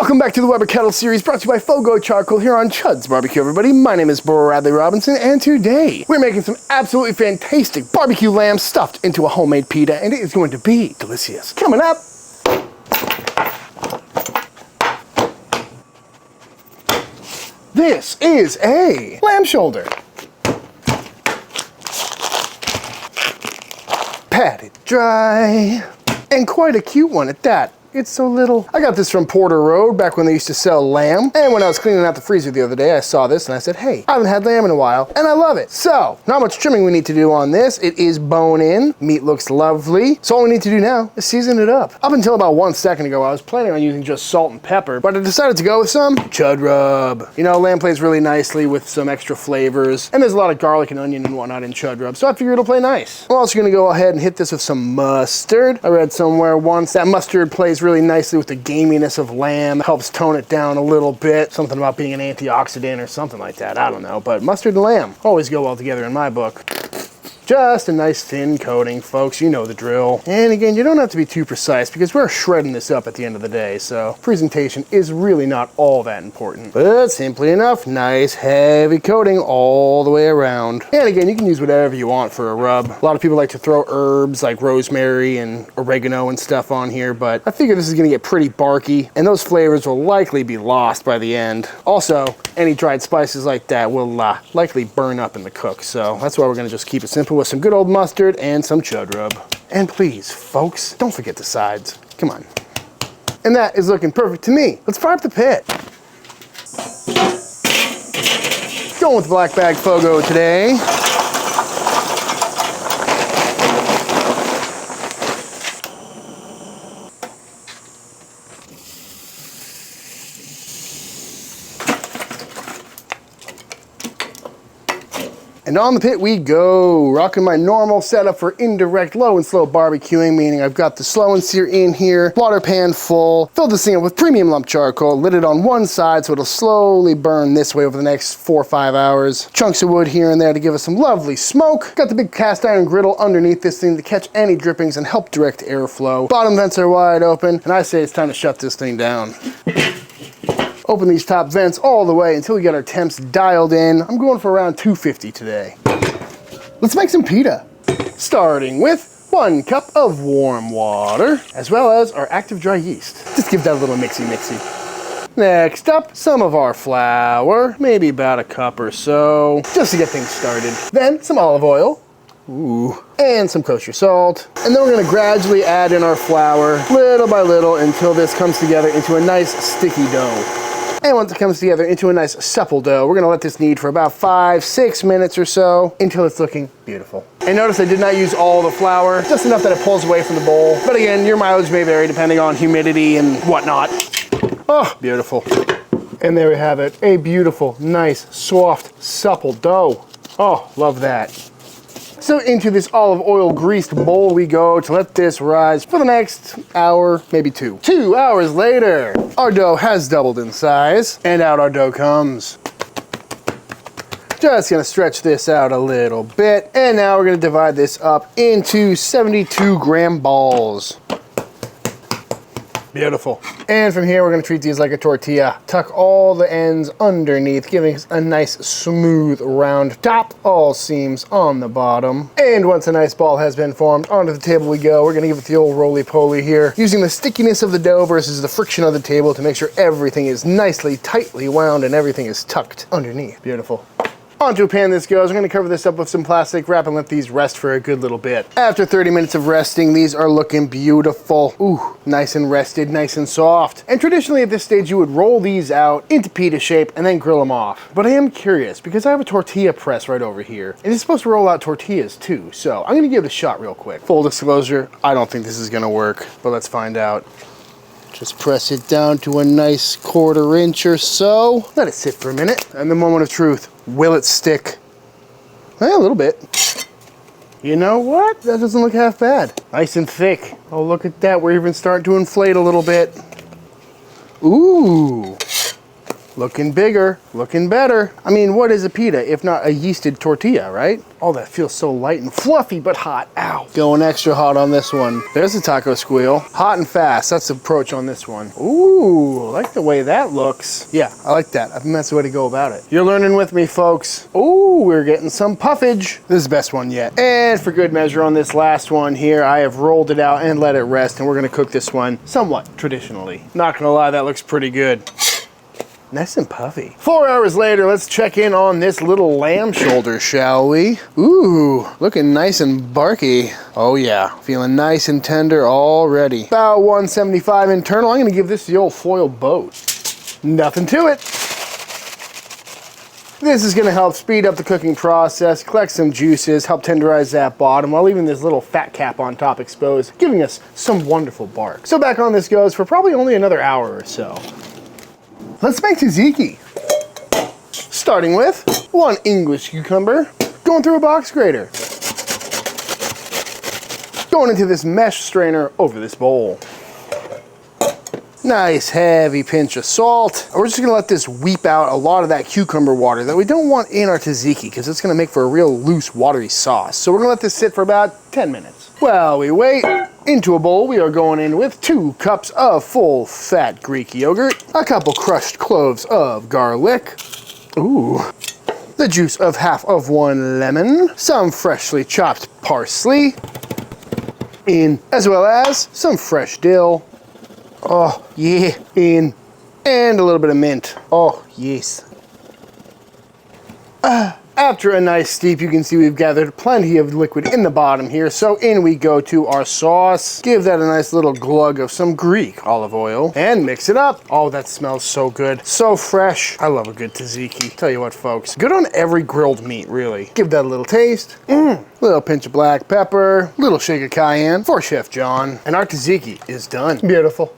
Welcome back to the Weber Kettle series brought to you by Fogo Charcoal here on Chuds BBQ, everybody. My name is Bradley Robinson, and today we're making some absolutely fantastic barbecue lamb stuffed into a homemade pita, and it is going to be delicious. Coming up, this is a lamb shoulder. Patted dry, and quite a cute one at that. It's so little. I got this from Porter Road back when they used to sell lamb. And when I was cleaning out the freezer the other day, I saw this and I said, hey, I haven't had lamb in a while and I love it. So, not much trimming we need to do on this. It is bone in. Meat looks lovely. So all we need to do now is season it up. Up until about 1 second ago, I was planning on using just salt and pepper, but I decided to go with some Chud rub. You know, lamb plays really nicely with some extra flavors. And there's a lot of garlic and onion and whatnot in Chud rub, so I figured it'll play nice. I'm also gonna go ahead and hit this with some mustard. I read somewhere once that mustard plays really nicely with the gaminess of lamb, helps tone it down a little bit. Something about being an antioxidant or something like that, I don't know. But mustard and lamb always go well together in my book. Just a nice thin coating, folks, you know the drill. And again, you don't have to be too precise because we're shredding this up at the end of the day, so presentation is really not all that important. But simply enough, nice heavy coating all the way around. And again, you can use whatever you want for a rub. A lot of people like to throw herbs like rosemary and oregano and stuff on here, but I figure this is gonna get pretty barky, and those flavors will likely be lost by the end. Also, any dried spices like that will likely burn up in the cook, so that's why we're gonna just keep it simple with some good old mustard and some Chud rub. And please, folks, don't forget the sides. Come on. And that is looking perfect to me. Let's fire up the pit. Going with black bag Fogo today. And on the pit we go, rocking my normal setup for indirect low and slow barbecuing, meaning I've got the slow and sear in here, water pan full, filled this thing up with premium lump charcoal, lit it on one side so it'll slowly burn this way over the next 4 or 5 hours. Chunks of wood here and there to give us some lovely smoke. Got the big cast iron griddle underneath this thing to catch any drippings and help direct airflow. Bottom vents are wide open, and I say it's time to shut this thing down. Open these top vents all the way until we get our temps dialed in. I'm going for around 250 today. Let's make some pita. Starting with 1 cup of warm water, as well as our active dry yeast. Just give that a little mixy-mixy. Next up, some of our flour, maybe about a cup or so, just to get things started. Then some olive oil. Ooh, and some kosher salt. And then we're gonna gradually add in our flour, little by little, until this comes together into a nice sticky dough. And once it comes together into a nice supple dough, we're gonna let this knead for about 5-6 minutes or so until it's looking beautiful. And notice I did not use all the flour, just enough that it pulls away from the bowl. But again, your mileage may vary depending on humidity and whatnot. Oh, beautiful. And there we have it, a beautiful, nice, soft, supple dough. Oh, love that. So into this olive oil greased bowl we go to let this rise for the next hour, maybe 2. 2 hours later, our dough has doubled in size, and out our dough comes. Just gonna stretch this out a little bit, and now we're gonna divide this up into 72-gram balls. Beautiful. And from here, we're gonna treat these like a tortilla. Tuck all the ends underneath, giving us a nice smooth round top, all seams on the bottom. And once a nice ball has been formed, onto the table we go. We're gonna give it the old roly-poly here, using the stickiness of the dough versus the friction of the table to make sure everything is nicely, tightly wound and everything is tucked underneath. Beautiful. Onto a pan this goes. I'm gonna cover this up with some plastic wrap and let these rest for a good little bit. After 30 minutes of resting, these are looking beautiful. Ooh, nice and rested, nice and soft. And traditionally at this stage, you would roll these out into pita shape and then grill them off. But I am curious because I have a tortilla press right over here, and it's supposed to roll out tortillas too. So I'm gonna give it a shot real quick. Full disclosure, I don't think this is gonna work, but let's find out. Just press it down to a nice 1/4 inch or so. Let it sit for a minute. And the moment of truth, will it stick? A little bit. You know what? That doesn't look half bad. Nice and thick. Oh, look at that. We're even starting to inflate a little bit. Ooh. Looking bigger, looking better. I mean, what is a pita if not a yeasted tortilla, right? Oh, that feels so light and fluffy, but hot. Ow. Going extra hot on this one. There's the taco squeal. Hot and fast, that's the approach on this one. Ooh, I like the way that looks. Yeah, I like that. I think that's the way to go about it. You're learning with me, folks. Ooh, we're getting some puffage. This is the best one yet. And for good measure on this last one here, I have rolled it out and let it rest, and we're gonna cook this one somewhat traditionally. Not gonna lie, that looks pretty good. Nice and puffy. 4 hours later, let's check in on this little lamb shoulder, shall we? Ooh, looking nice and barky. Oh yeah, feeling nice and tender already. About 175 internal. I'm gonna give this the old foil boat. Nothing to it. This is gonna help speed up the cooking process, collect some juices, help tenderize that bottom while leaving this little fat cap on top exposed, giving us some wonderful bark. So back on this goes for probably only another hour or so. Let's make tzatziki. Starting with 1 English cucumber, going through a box grater. Going into this mesh strainer over this bowl. Nice heavy pinch of salt. We're just gonna let this weep out a lot of that cucumber water that we don't want in our tzatziki because it's gonna make for a real loose, watery sauce. So we're gonna let this sit for about 10 minutes. While we wait, into a bowl we are going in with 2 cups of full fat Greek yogurt, a couple crushed cloves of garlic, ooh, the juice of half of 1 lemon, some freshly chopped parsley, in, as well as some fresh dill. Oh, yeah, in. And a little bit of mint. Oh, yes. After a nice steep, you can see we've gathered plenty of liquid in the bottom here. So in we go to our sauce. Give that a nice little glug of some Greek olive oil and mix it up. Oh, that smells so good. So fresh. I love a good tzatziki. Tell you what, folks. Good on every grilled meat, really. Give that a little taste. Little pinch of black pepper. Little shake of cayenne for Chef John. And our tzatziki is done. Beautiful.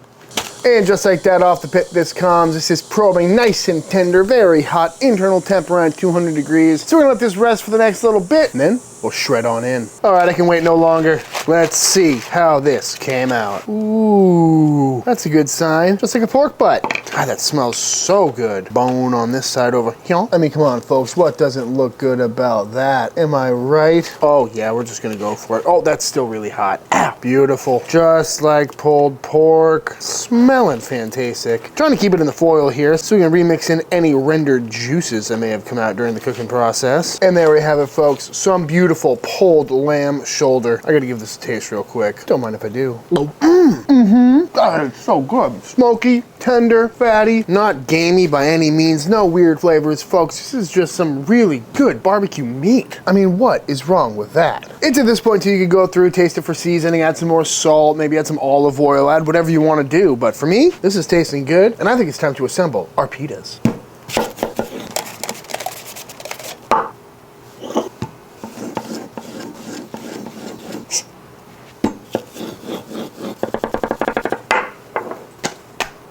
And just like that, off the pit this comes. This is probing nice and tender, very hot, internal temp around 200 degrees. So we're gonna let this rest for the next little bit, and then we'll shred on in. All right, I can wait no longer. Let's see how this came out. Ooh, that's a good sign. Just like a pork butt. God, that smells so good. Bone on this side over here. I mean, come on, folks. What doesn't look good about that? Am I right? Oh, yeah, we're just gonna go for it. Oh, that's still really hot. Ow, beautiful. Just like pulled pork. Smelling fantastic. Trying to keep it in the foil here so we can remix in any rendered juices that may have come out during the cooking process. And there we have it, folks. Some beautiful pulled lamb shoulder. I gotta give this a taste real quick. Don't mind if I do. God, it's so good. Smoky, tender, fatty, not gamey by any means. No weird flavors, folks. This is just some really good barbecue meat. I mean, what is wrong with that? It's at this point too, you can go through, taste it for seasoning, add some more salt, maybe add some olive oil, add whatever you want to do. But for me, this is tasting good, and I think it's time to assemble our pitas.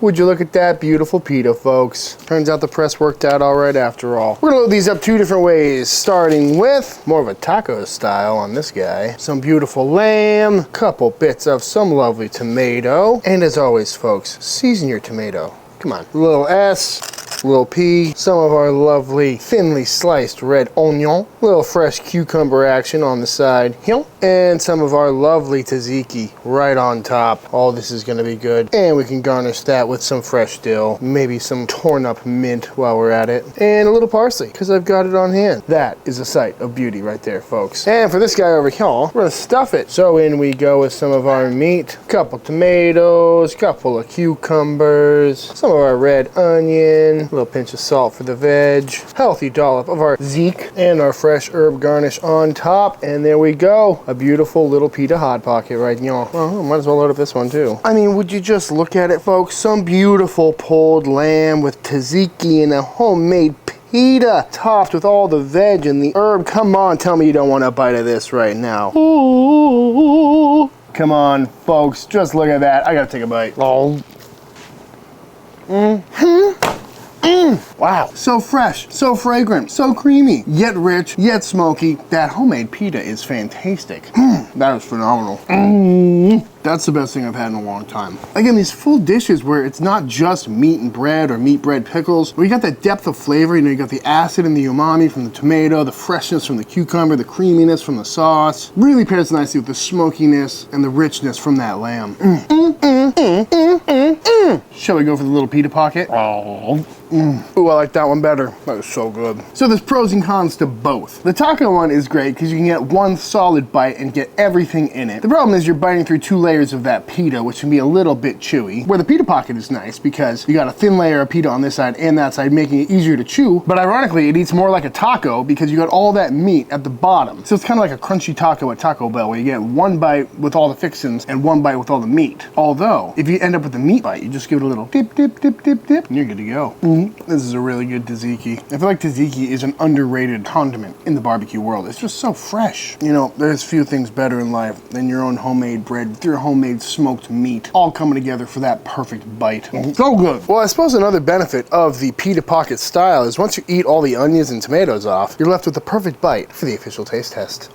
Would you look at that beautiful pita, folks. Turns out the press worked out all right after all. We're gonna load these up 2 different ways, starting with more of a taco style on this guy. Some beautiful lamb, couple bits of some lovely tomato, and as always, folks, season your tomato. Come on, little S, little P, some of our lovely thinly sliced red onion, little fresh cucumber action on the side here, and some of our lovely tzatziki right on top. Oh, this is gonna be good. And we can garnish that with some fresh dill, maybe some torn up mint while we're at it, and a little parsley, because I've got it on hand. That is a sight of beauty right there, folks. And for this guy over here, we're gonna stuff it. So in we go with some of our meat, couple tomatoes, couple of cucumbers, some of our red onion, a little pinch of salt for the veg, healthy dollop of our tzatziki, and our fresh herb garnish on top. And there we go, a beautiful little pita hot pocket right now. Well, might as well load up this one too. I mean, would you just look at it, folks? Some beautiful pulled lamb with tzatziki and a homemade pita topped with all the veg and the herb. Come on, tell me you don't want a bite of this right now. Ooh. Come on, folks, just look at that. I gotta take a bite. Oh. Wow, so fresh, so fragrant, so creamy, yet rich, yet smoky. That homemade pita is fantastic. That is phenomenal. That's the best thing I've had in a long time. Again, these full dishes where it's not just meat and bread or meat, bread, pickles, where you got that depth of flavor. You know, you got the acid and the umami from the tomato, the freshness from the cucumber, the creaminess from the sauce. Really pairs nicely with the smokiness and the richness from that lamb. Shall we go for the little pita pocket? Ooh, I like that one better. That was so good. So there's pros and cons to both. The taco one is great because you can get one solid bite and get everything in it. The problem is you're biting through 2 layers of that pita, which can be a little bit chewy. Where the pita pocket is nice because you got a thin layer of pita on this side and that side, making it easier to chew. But ironically, it eats more like a taco because you got all that meat at the bottom. So it's kind of like a crunchy taco at Taco Bell where you get one bite with all the fixins and one bite with all the meat. Although, if you end up with the meat bite, you just give it a little dip, dip, dip, dip, dip, and you're good to go. This is a really good tzatziki. I feel like tzatziki is an underrated condiment in the barbecue world. It's just so fresh. You know, there's few things better in life than your own homemade bread, your homemade smoked meat, all coming together for that perfect bite. So good. Well, I suppose another benefit of the pita pocket style is once you eat all the onions and tomatoes off, you're left with the perfect bite for the official taste test.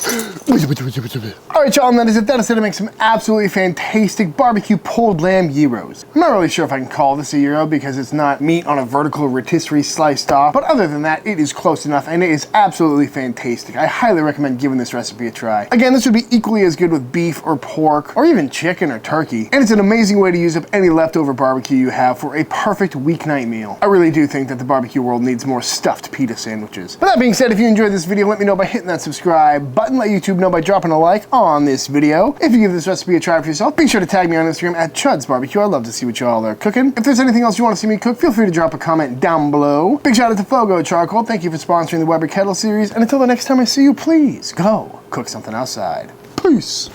Alright y'all, and that is it. That is it to make some absolutely fantastic barbecue pulled lamb gyros. I'm not really sure if I can call this a gyro because it's not meat on a vertical rotisserie sliced off, but other than that, it is close enough and it is absolutely fantastic. I highly recommend giving this recipe a try. Again, this would be equally as good with beef or pork or even chicken or turkey, and it's an amazing way to use up any leftover barbecue you have for a perfect weeknight meal. I really do think that the barbecue world needs more stuffed pita sandwiches. But that being said, if you enjoyed this video, let me know by hitting that subscribe button. Let YouTube know by dropping a like on this video. If you give this recipe a try for yourself, be sure to tag me on Instagram at Chuds BBQ. I'd love to see what y'all are cooking. If there's anything else you want to see me cook, feel free to drop a comment down below. Big shout out to Fogo Charcoal. Thank you for sponsoring the Weber Kettle series. And until the next time I see you, please go cook something outside. Peace.